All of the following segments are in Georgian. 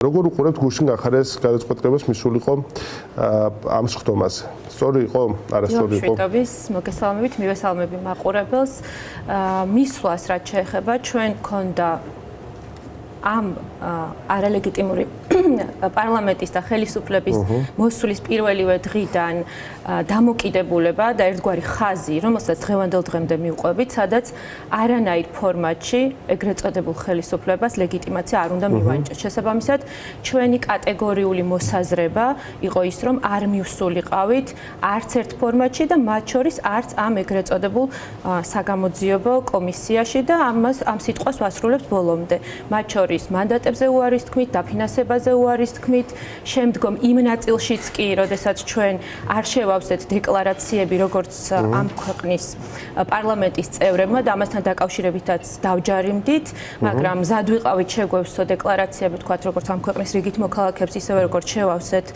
როგორ უყურებთ გუშინ გახარეს გადაწყვეტილებას მისულიყო ამ სხდომაზე? სწორი იყო, არასწორი იყო? მშვიდობის, მოგესალმებით, მივესალმები მაყურებელს. მისვლას რაც შეეხება, ჩვენ გქონდა ამ არალეგიტიმური პარლამენტის და ხელისუფლების მოსulis პირველივე დღიდან დამოკიდებულება და ერთგვარი ხაზი, რომელსაც დღევანდელ დღემდე მივყვებით, სადაც არანაირ ფორმატში ეგრეთ წოდებულ ხელისუფლებას ლეგიტიმაცია არ უნდა მივანიჭოს. შესაბამისად, ჩვენი კატეგორიული მოსაზრება იყო ის, რომ არ მივსულიყავით არც ერთ ფორმატში და მათ შორის არც ამ ეგრეთ წოდებულ საგამოძიებო კომისიაში და ამ სიტყვას ვასრულებთ ბოლომდე. მათ შორის მანდატებზე უარის თქმით, დაფინანსებაზე უარის თქმით, შემდგომ იმ ნაწილშიც კი, როდესაც ჩვენ არ შევავსეთ დეკლარაციები, როგორც ამ ქვეყნის პარლამენტის წევრებმა და ამასთან დაკავშირებითაც დავჯარიმდით, მაგრამ მზად ვიყავით შეგვევსო დეკლარაციები, თქვათ, როგორც ამ ქვეყნის რიგით მოქალაქეებს, ისევე როგორც შევავსეთ,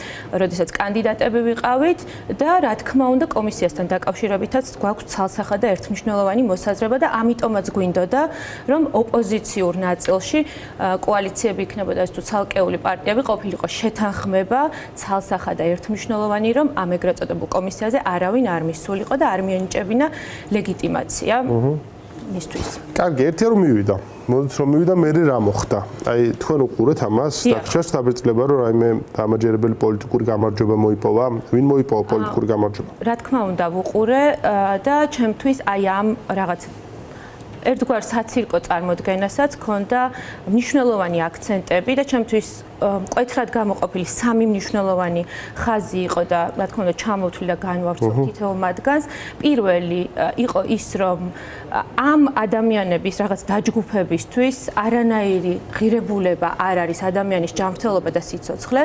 როდესაც კანდიდატები ვიყავით და რა თქმა უნდა, კომისიასთან დაკავშირებითაც გვაქვს ცალსახა და ერთმნიშვნელოვანი მოსაზრება და ამიტომაც გვინდოდა, რომ ოპოზიციურ ნაწილში კოალიციები იქნებოდა ეს თუ ცალკეული პარტიები ყოფილიყო შეთანხმება ცალსახა და ერთმნიშვნელოვანი, რომ ამ ეგრეთ წოდებულ კომისიაზე არავინ არ მისულიყო და არ მიენიჭებინა ლეგიტიმაცია მისთვის. კარგი, ერთი რომ მივიდა. მოდით რომ მივიდა, მე რა მოხდა? აი, თქვენ უყურეთ ამას, დაგჭირს დაბეჭდილება, რომ რაიმე დამაჯერებელი პოლიტიკური გამარჯვება მოიპოვა. ვინ მოიპოვა პოლიტიკური გამარჯვება? რა თქმა უნდა, ვუყურე და ჩემთვის აი ამ რაღაც ერთგვარ საცირკო წარმოდგენასაც ჰქონდა მნიშვნელოვანი აქცენტები და ჩემთვის მკვეთრად გამოყოფილი სამი მნიშვნელოვანი ხაზი იყო და რა თქმა უნდა ჩამოვთვლი და განვავრცო თითოეულ მათგანს. პირველი იყო ის, რომ ამ ადამიანების რაღაც დაჯგუფებისთვის არანაირი ღირებულება არ არის ადამიანის ჯანმრთელობა და სიცოცხლე.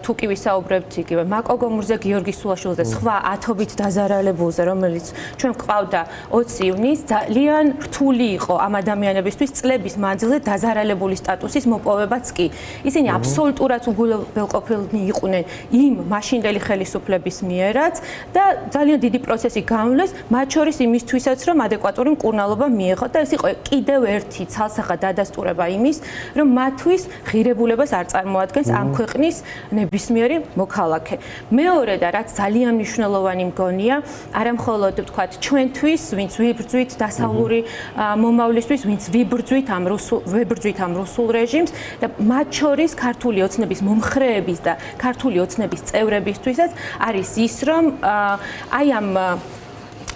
თუ კი ვისაუბრებთ იგივე მაკო გომურზე, გიორგი სულაშვილზე, სხვა ათობით დაზარალებულზე, რომელიც ჩვენ გვყავდა 20 ივნისს, ძალიან რთული იყო ამ ადამიანებისთვის წლების მანძილზე დაზარალებული სტატუსის მოპოვებაც კი. ისინი აბსოლუტურად უგულებელყოფილნი იყვნენ იმ მაშინდელი ხელისუფლების მიერაც და ძალიან დიდი პროცესი გამავლეს, მათ შორის იმისთვისაც, რომ ადეკვატური მკურნალობა მიეღოთ და ეს იყო კიდევ ერთი ცალსახა დადასტურება იმის, რომ მათთვის ღირებულებას არ წარმოადგენს ამ ქვეყნის ნებისმიერი მოქალაქე. მეორე და რაც ძალიან მნიშვნელოვანი მგონია, არა მხოლოდ ვთქვათ ჩვენთვის, ვინც ვიბრძვით დასავლური მომავლისთვის, ვინც ვიბრძვით ამ რუსულ რეჟიმს და მათ შორის ქართული ოცნების მომხრეების და ქართული ოცნების წევრებისთვისაც არის ის, რომ აი ამ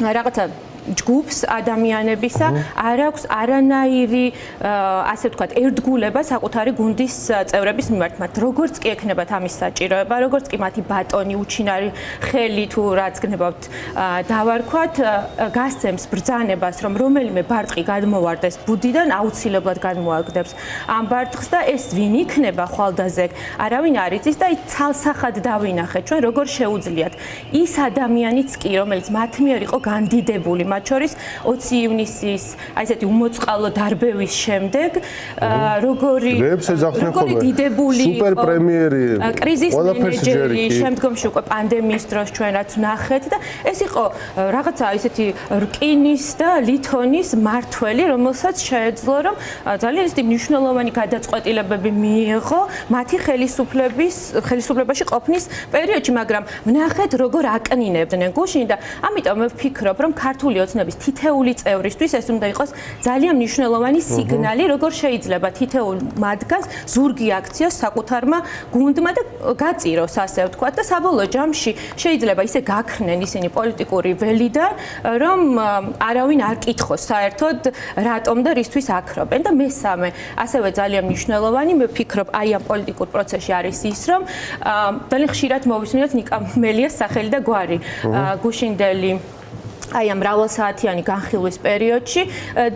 რაღაცა ჯგუფს ადამიანებისა არ აქვს არანაირი ასე ვთქვათ ერთგულება საკუთარი გუნდის წევრების მიმართ. მათ როგორც კი ექნებათ ამის საჭიროება, როგორც კი მათი ბატონი, უჩინარი ხელი თუ რაც გნებავთ დავარქვათ, გასცემს ბრძანებას, რომ რომელიმე ბარტყი გადმოვარდეს ბუდიდან, აუცილებლად გადმოაგდებს ამ ბარტყს და ეს ვინ იქნება ხვალდაზე, არავინ არ იცის და ცალსახად დავინახეთ ჩვენ როგორ შეუძლიათ ის ადამიანიც კი, რომელიც მათ მიერ იყო განდიდებული მათ შორის 20 ივნისის აი ესეთი უმოწყალო დარბევის შემდეგ როგორი დიდებული სუპერ პრემიერი კრიზის მენეჯერი შემდგომში უკვე პანდემიის დროს ჩვენ რაც ვნახეთ და ეს იყო რაღაცა ესეთი რკინის და ლითონის მართველი, რომელსაც შეეძლო რომ ძალიან ისეთი მნიშვნელოვანი გადაწყვეტილებები მიიღო მათი ხელისუფლებაში ყოფნის პერიოდში, მაგრამ ვნახეთ როგორ აკნინებდნენ გუშინ და ამიტომ მე ვფიქრობ რომ ქართული ოცნების თითეული წევრისთვის ეს უნდა იყოს ძალიან მნიშვნელოვანი სიგნალი, როგორ შეიძლება თითოეულ მათგანს ზურგი აქციოს საკუთარმა გუნდმა და გაწიროს, ასე ვთქვათ და საბოლოო ჯამში შეიძლება ისე გაქრნენ ისინი პოლიტიკური ველიდან, რომ არავინ არ კითხოს საერთოდ რატომ და რისთვის აქრობენ და მესამე, ასევე ძალიან მნიშვნელოვანი, მე ვფიქრობ, აი ამ პოლიტიკურ პროცესში არის ის, რომ ძალიან ხშირად მოვისმინოთ ნიკა მელიას სახელი და გვარი გუშინდელი აი ამ მრავალსაათიანი განხილვის პერიოდში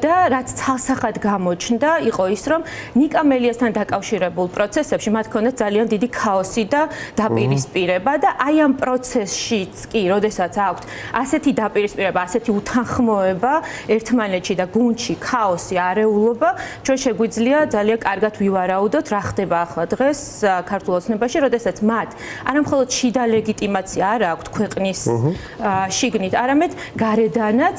და რაც ცალსახად გამოჩნდა, იყო ის, რომ ნიკა მელიასთან დაკავშირებულ პროცესებში მათ ჰქონდათ ძალიან დიდი ქაოსი და დაპირისპირება და აი ამ პროცესშიც კი, როდესაც აქვთ ასეთი დაპირისპირება, ასეთი უთანხმოება ერთმანეთში და გუნდში ქაოსი, არეულობა, ჩვენ შეგვიძლია ძალიან კარგად ვივარაუდოთ, რა ხდება ახლა დღეს ქართულ ოცნებაში, როდესაც მათ არა მხოლოდ შიდა ლეგიტიმაცია არ აქვთ ქვეყნის შიგნით, არამედ გარედანაც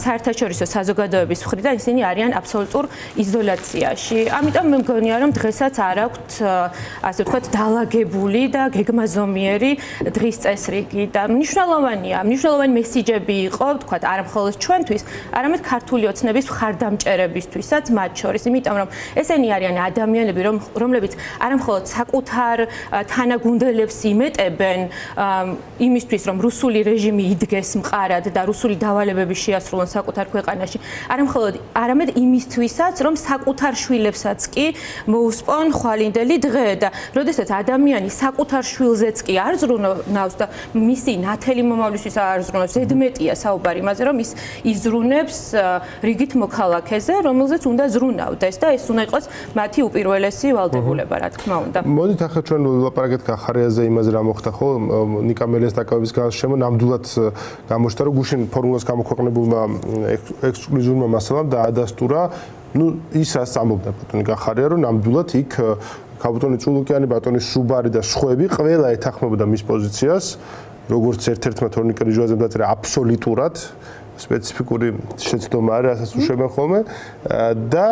საერთაშორისო საზოგადოების მხრიდან ისინი არიან აბსოლუტურ იზოლაციაში. ამიტომ მე მგონია რომ დღესაც არ აქვთ ასე ვთქვათ დალაგებული და გეგმაზომიერი დღის წესრიგი და მნიშვნელოვანი მესიჯები იყო ვთქვათ არა მხოლოდ ჩვენთვის, არამედ ქართული ოცნების მხარდამჭერებისთვისაც მათ შორის, იმიტომ რომ ესენი არიან ადამიანები, რომლებიც არა მხოლოდ საკუთარ თანაგუნდელებს იმეტებენ იმისთვის, რომ რუსული რეჟიმი იდგეს მყარად და რუსული დავალებები შეასრულონ საკუთარ ქვეყანაში, არამედ იმისთვისაც, რომ საკუთარ შვილებსაც კი მოუსპონ ხვალინდელი დღე და როდესაც ადამიანი საკუთარ შვილზეც კი არ ზრუნავს და მისი ნათელი მომავლისთვის არ ზრუნავს, ზედმეტია საუბარი იმაზე, რომ ის იზრუნებს რიგით მოქალაქეზე, რომელზეც უნდა ზრუნავდეს და ეს უნდა იყოს მათი უპირველესი ვალდებულება, რა თქმა უნდა. მოდით ახლა ჩვენ ვილაპარაკეთ ხარეაზე იმაზე რა მოხდა ხო ნიკა მელეს დაკავების გარშემო ნამდვილად გამოჩნდა რომ გუშინ ფორმულას გამოქვეყნებულმა ექსკლუზიურმა მასალამ დაადასტურა ის რაც ამბობდა ბატონი გახარია რომ ნამდვილად იქ ბატონი წულუკიანი ბატონი სუბარი და სხვები ყველა ეთანხმებოდა მის პოზიციას როგორც ერთ-ერთმა თორნიკე რიჟვაძემ დაწერა აბსოლუტურად სპეციფიკური შეცდომა არის, რასაც უშვებენ ხოლმე და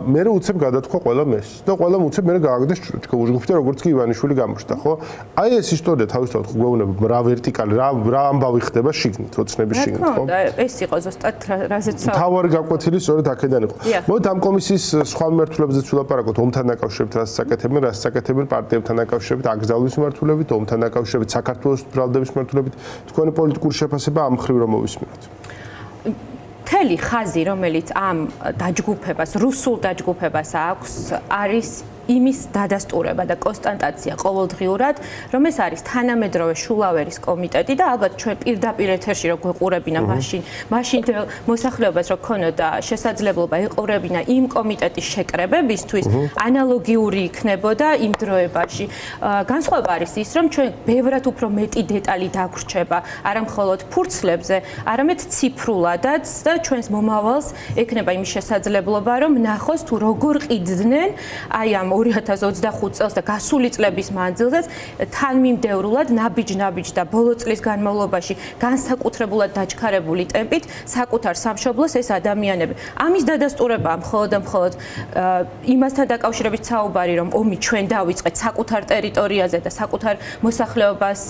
მე უცებ გადათქვა ყველა მეს და ყველა უცებ მე გააგდეს ჯგუფი და როგორც კი ივანიშვილი გამოჩნდა, ხო? აი ეს ისტორია თავისთავად ხო გვეუბნება რა ვერტიკალი, რა ამბავი ხდება შიგნით, როცნების შიგნით, ხო? ეს იყო ზუსტად რაზეც თავარი გაკვეთილი სწორედ აქედან იყო. მოდით ამ კომისიის სხვა მიმართულებზეც ვილაპარაკოთ, ომთან დაკავშირებით, რაც საკეთებენ პარტიებთან დაკავშირებით, აკრძალვის მიმართულებით, ომთან დაკავშირებით, საქართველოს ბრალდების მიმართულებით, თქვენი პოლიტიკური შეფასება ამ მხრივ რომ მოვისმინოთ. მთელი ხაზი, რომელიც ამ დაჯგუფებას, რუსულ დაჯგუფებას აქვს, არის იმის დადასტურება და კონსტატაცია ყოველდღიურად, რომ ეს არის თანამედროვე შულავერის კომიტეტი და ალბათ ჩვენ პირდაპირ ეთერში რო გვეყურებინა მაშინ მოსახლეობას რო ქონოდა შესაძლებლობა ეყურებინა იმ კომიტეტის შეკრებებისთვის, ანალოგიური იქნებოდა იმ დროებაში. განსხვავება არის ის, რომ ჩვენ ბევრად უფრო მეტი დეტალი დაგვრჩება, არა მხოლოდ ფურცლებზე, არამედ ციფრულადაც და ჩვენს მომავალს ექნება იმის შესაძლებლობა, რომ ნახოს თუ როგორ ყიდნენ აი ამ 2025 წელს და გასული წლების მანძილზეც თანმიმდევრულად ნაბიჯ და ბოლო წლის განმავლობაში განსაკუთრებულად დაჩქარებული ტემპით საკუთარ სამშობლოს ეს ადამიანები. ამის დადასტურება მხოლოდ იმასთან დაკავშირებით საუბარი, რომ ომი ჩვენ დავიწყეთ საკუთარ ტერიტორიაზე და საკუთარ მოსახლეობას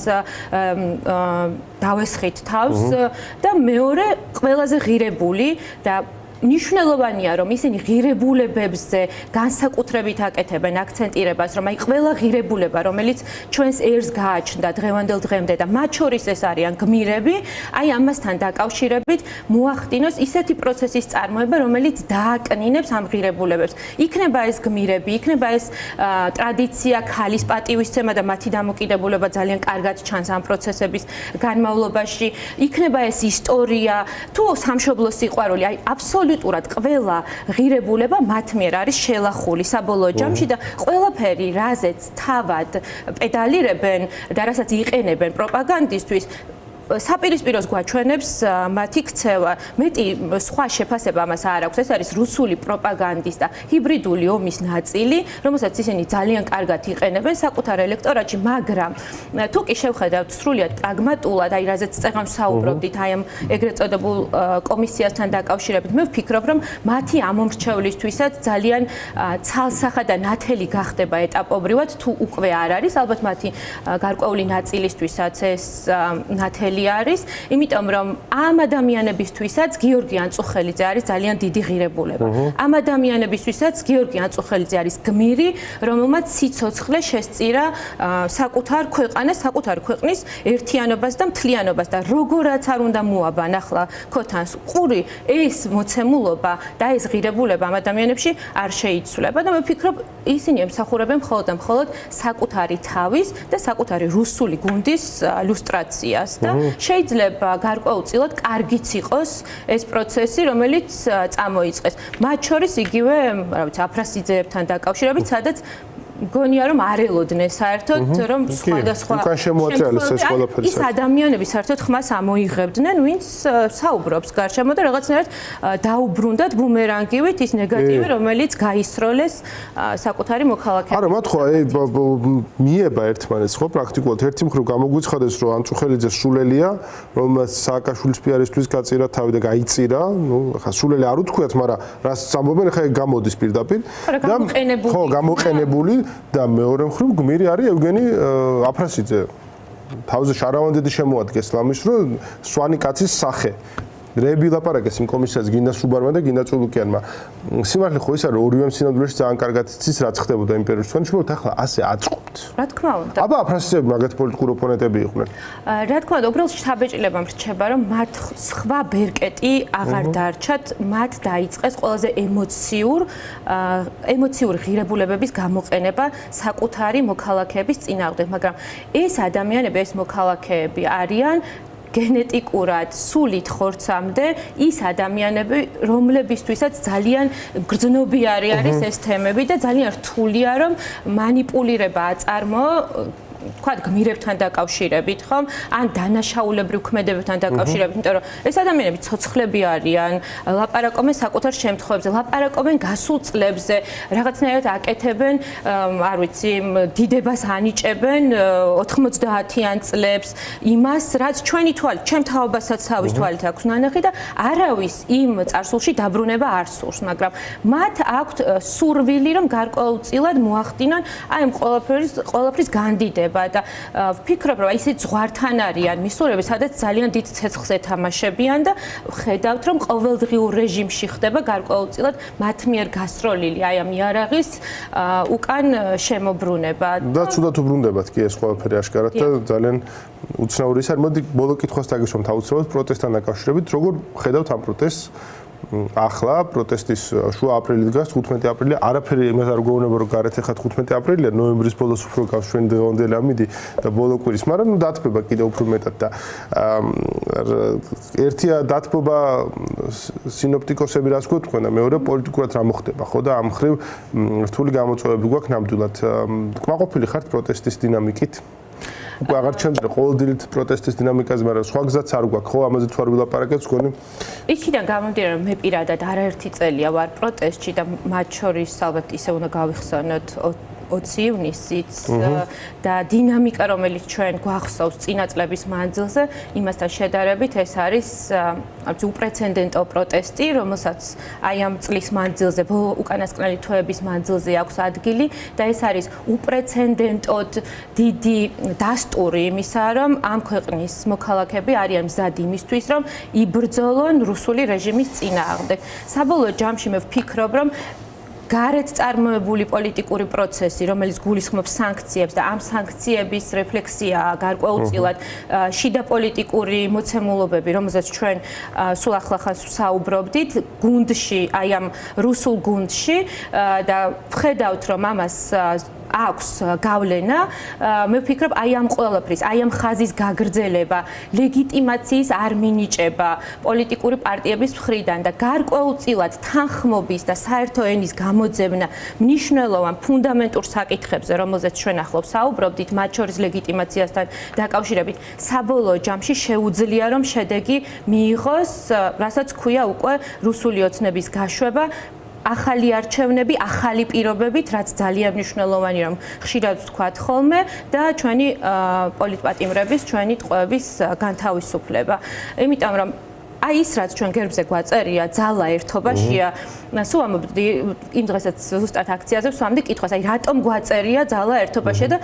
დავესხით თავს და მეორე ყველაზე ღირებული და ნიშნულოვანია რომ ისინი ღირებულებებზე განსაკუთრებით აკეთებენ აქცენტირებას რომ აი ყველა ღირებულება რომელიც ჩვენს ერს გააჩნდა დღევანდელ დღემდე და მათ შორის ეს არიან გმირები აი ამასთან დაკავშირებით მოახდინოს ისეთი პროცესის წარმოება რომელიც დააკნინებს ამ ღირებულებებს იქნება ეს გმირები იქნება ეს ტრადიცია ქალის პატივისცემა და მათი დამოკიდებულება ძალიან კარგად ჩანს ამ პროცესების განმავლობაში იქნება ეს ისტორია თუ სამშობლოს სიყვარული აი აბსოლუტურად ყველა ღირებულება მათ მიერ არის შელახული საბოლოო ჯამში და ყველაფერი რაზეც თავად პედალირებენ და რასაც იყენებენ პროპაგანდისთვის საპირისპიროს გვაჩვენებს მათი ქცევა. მეტი სხვა შეფასება ამას არ აქვს. ეს არის რუსული პროპაგანდის და ჰიბრიდული ომის ნაწილი, რომელსაც ისინი ძალიან კარგად იყენებენ საკუთარ ელექტორატში, მაგრამ თუ კი შევხედავთ სრულიად პრაგმატულად, აი რაზეც წეგანს საუბრობდით, აი ამ ეგრეთ წოდებულ კომისიასთან დაკავშირებით, მე ვფიქრობ, რომ მათი ამომრჩევლისთვისაც ძალიან ცალსახა და ნათელი გახდება ეტაპობრივად, თუ უკვე არ არის, ალბათ მათი გარკვეული ნაწილისთვისაც ეს ნათელი არის, იმიტომ რომ ამ ადამიანებისთვისაც გიორგი ანწუხელიძე არის ძალიან დიდი ღირებულება. ამ ადამიანებისთვისაც გიორგი ანწუხელიძე არის გმირი, რომელმაც სიცოცხლე შესწირა საკუთარ ქვეყანას, საკუთარ ქვეყნის ერთიანობას და მთლიანობას და როგორაც არ უნდა მოაბან ახლა ქოთანს ყური, ეს მოცემულობა და ეს ღირებულება ამ ადამიანებში არ შეიცვლება და მე ვფიქრობ, ისინი ემსახურებენ მხოლოდ საკუთარი თავის და საკუთარი რუსული გუნდის ლუსტრაციას და შეიძლება გარკვეულწილად კარგიც იყოს ეს პროცესი, რომელიც წამოიწყეს. მათ შორის იგივე, რა ვიცი, აფრასიძეებთან დაკავშირებით, სადაც მგონია რომ არ ელოდნენ საერთოდ რომ სხვადასხვა უკან შემოაწერეს ეს ყველაფერი. ის ადამიანები საერთოდ ხმას ამოიღებდნენ, ვინც საუბრობს გარშემო და რაღაცნაირად დაუბრუნდათ ბუმერანგივით ის ნეგატივი, რომელიც გაისროლეს საკუთარი მოქალაქეების. არა, მათ ხო მიება ერთმანეთს ხო პრაქტიკულად ერთი მხრივ გამოგვიცხადეს რომ ანჭუხელიძე სულელია, რომელსაც სააკაშვილის პიარისთვის გაწირა თავი და გაიწირა, ნუ ხა სულელი არ უთქვიათ, მაგრამ რაც ამბობენ ხა გამოდის პირდაპირ და ხო გამოყენებული და მეორე მხრივ გმირი არის ევგენი აფრასიძე. თავზე შარავანდედი შემოადგენს ლამის რომ სვანი კაცის სახე. რები ლაპარაკეს იმ კომისიას გინდა სუბარმა და გინდა წულუკიანმა. სიმართლე ხო ის არის ორივე სინამდვილეში ძალიან კარგად იცის რაც ხდებოდა იმ პერიოდში. თქვენ შეიძლება ახლა ასე აწყობთ. რა თქმა უნდა. აბა აფრასიძეები მაგათ პოლიტიკურ ოპონენტები იყვნენ. რა თქმა უნდა, უბრალოდ საბეჭდილებამ რჩება რომ მათ სხვა ბერკეტი აღარ დარჩათ, მათ დაიწყეს ყველაზე ემოციურ ღირებულებების გამოყენება საკუთარი მოქალაქეების წინააღმდეგ, მაგრამ ეს ადამიანები, ეს მოქალაქეები არიან გენეტიკურად სულით ხორცამდე ის ადამიანები, რომლებისთვისაც ძალიან გრძნობიარი არის ეს თემები და ძალიან რთულია რომ манипуლირება აწარმოო თქვათ გმირებთან დაკავშირებით, ხომ? ან დანაშაულებრივ ქმედებებთან დაკავშირებით, იმიტომ რომ ეს ადამიანები ცოცხლები არიან, ლაპარაკობენ საკუთარ შემთხვევებზე, ლაპარაკობენ გასულ წლებზე, რაღაცნაირად აკეთებენ, არ ვიცი, დიდებას ანიჭებენ 90-იან წლებს, იმას, რაც ჩვენი თვალით, ჩემ თაობასაც თავის თვალით აქვს ნანახი და არავის იმ წარსულში დაბრუნება არ სურს, მაგრამ მათ აქვთ სურვილი, რომ გარკვეულწილად მოახდინონ აი ამ ყველაფრის განდიდება და ვფიქრობ, რომ ისე ზღვართან არიან მისურები, სადაც ძალიან დიდ ცეცხლს ეთამაშებიან და ხედავთ, რომ ყოველდღიურ რეჟიმში ხდება გარკვეულწილად მათ მიერ გასროლილი აი ამ იარაღის უკან შემოbrunება. და ცუდად უბრუნდებათ კი ეს ყველაფერი აშკარად და ძალიან უცნაური ის არის. მოდი ბოლო კითხვას დაგისვამ თავისუფლად პროტესტთან დაკავშირებით, როგორ ხედავთ ამ პროტესტს? ახლა პროტესტის შუა აპრილი დგას 15 აპრილი არაფერი იმას არ გვეუბნება რომ გარეთ ეხა 15 აპრილია ნოემბრის ბოლოს უფრო გავს ჩვენი დღევანდელი ამინდი და ბოლო კვირის მაგრამ ნუ დათბება კიდევ უფრო მეტად და ერთია დათბობა სინოპტიკოსები რას გვეთქვენ და მეორე პოლიტიკურად რა მოხდება ხო და ამ ხრივ რთული გამოწვევები გვაქვს ნამდვილად კმაყოფილი ხართ პროტესტის დინამიკით უკვე აღარ ჩემდე ყოველდღიურად პროტესტის დინამიკაზე, მაგრამ სხვა გზაც არ გვაქვს, ხო, ამაზე თუ არ ვილაპარაკეთ, თქვენი? იქიდან გამომდინარე, რომ მე პირადად არაერთი წელია ვარ პროტესტში და მათ შორის ალბათ ისე უნდა გავიხსენოთ 20 ივნისიც და დინამიკა, რომელიც ჩვენ გვახსოვს წინა წლების მანძილზე, იმასთან შედარებით ეს არის უპრეცედენტო პროტესტი, რომელსაც აი ამ წლის მანძილზე, უკანასკნელი თვეების მანძილზე აქვს ადგილი და ეს არის უპრეცედენტოდ დიდი დასტური იმისა, რომ ამ ქვეყნის მოქალაქეები არიან მზად იმისთვის, რომ იბრძოლონ რუსული რეჟიმის წინააღმდეგ. საბოლოო ჯამში მე ვფიქრობ, რომ გარეთ წარმოებული პოლიტიკური პროცესი, რომელიც გულისხმობს სანქციებს და ამ სანქციების რეფლექსიაა გარკვეულწილად შიდა პოლიტიკური მოცემულობები, რომელზეც ჩვენ სულ ახლახანს ვსაუბრობდით, გუნდში, აი ამ რუსულ გუნდში და ვხედავთ, რომ ამას აქვს გავლენა, მე ვფიქრობ, აი ამ ყველაფრის, აი ამ ხაზის გაგრძელება, ლეგიტიმაციის არ მინიჭება პოლიტიკური პარტიების მხრიდან და გარკვეულწილად თანხმობის და საერთო ენის გამოძებნა მნიშვნელოვან ფუნდამენტურ საკითხებზე, რომელზეც ჩვენ ახლა ვსაუბრობდით, მათ შორის ლეგიტიმაციასთან დაკავშირებით, საბოლოო ჯამში შეუძლია, რომ შედეგი მიიღოს, რასაც ქვია უკვე რუსული ოცნების გაშვება, ახალი არჩევნები, ახალი პირობებით, რაც ძალიან მნიშვნელოვანი, რომ ხშირად ვთქვათ ხოლმე და ჩვენი პოლიტპატიმრების, ჩვენი ტყვეების განთავისუფლება. იმიტომ რომ აი ის რაც ჩვენ გერბზე გვაწერია, ძალა ერთობაშია, სულ ამბობდი იმ დღესაც ზუსტად აქციაზე ვსვამდი კითხვას, აი რატომ გვაწერია ძალა ერთობაშია და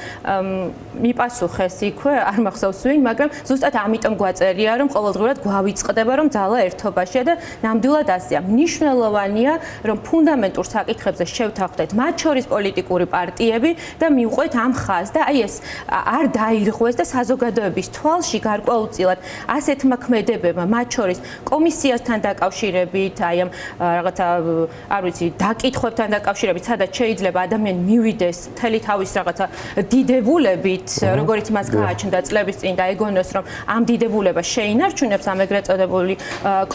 მიპასუხეს იქვე, არ მახსოვს ვინ, მაგრამ ზუსტად ამიტომ გვაწერია, რომ ყოველდღურად გვავიწყდება, რომ ძალა ერთობაშია და ნამდვილად ასეა. მნიშვნელოვანია, რომ ფუნდამენტურ საკითხებზე შევთანხმდეთ მათ შორის პოლიტიკური პარტიები და მივყვეთ ამ ხაზს და აი ეს არ დაირღვეს და საზოგადოების თვალში გარკვეულწილად ასეთმა ქმედებებმა მათ შორის კომისიასთან დაკავშირებით, აი ამ რაღაცა არ ვიცი, დაკითხვებთან დაკავშირებით, სადაც შეიძლება ადამიანი მივიდეს მთელი თავის რაღაცა დიდებულებით, როგორც მას გააჩნდა წლების წინ და ეგონოს, რომ ამ დიდებულებას შეინარჩუნებს ამ ეგრეთ წოდებული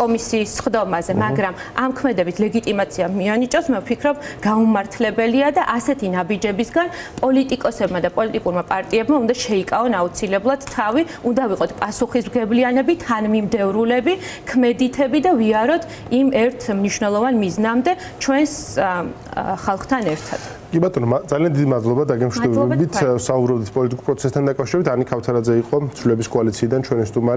კომისიის სხდომაზე, მაგრამ ამ ქმედებით ლეგიტიმაცია მიანიჭოს, მე ვფიქრობ, გაუმართლებელია და ასეთი ნაბიჯებისგან პოლიტიკოსებმა და პოლიტიკურმა პარტიებმა უნდა შეიკავონ აუცილებლად თავი, უნდა ვიყოთ პასუხისმგებლიანები, თანმიმდევრულები, ქმედითები და ვიაროთ იმ ერთ მნიშვნელოვან მიზნამდე ჩვენს ხალხთან ერთად. კი ბატონო, ძალიან დიდი მადლობა დაგემშვიდობებით. საუბრობდით პოლიტიკურ პროცესთან დაკავშირებით. ანი ქავთარაძე იყო ცვლილების კოალიციიდან ჩვენი სტუმარი.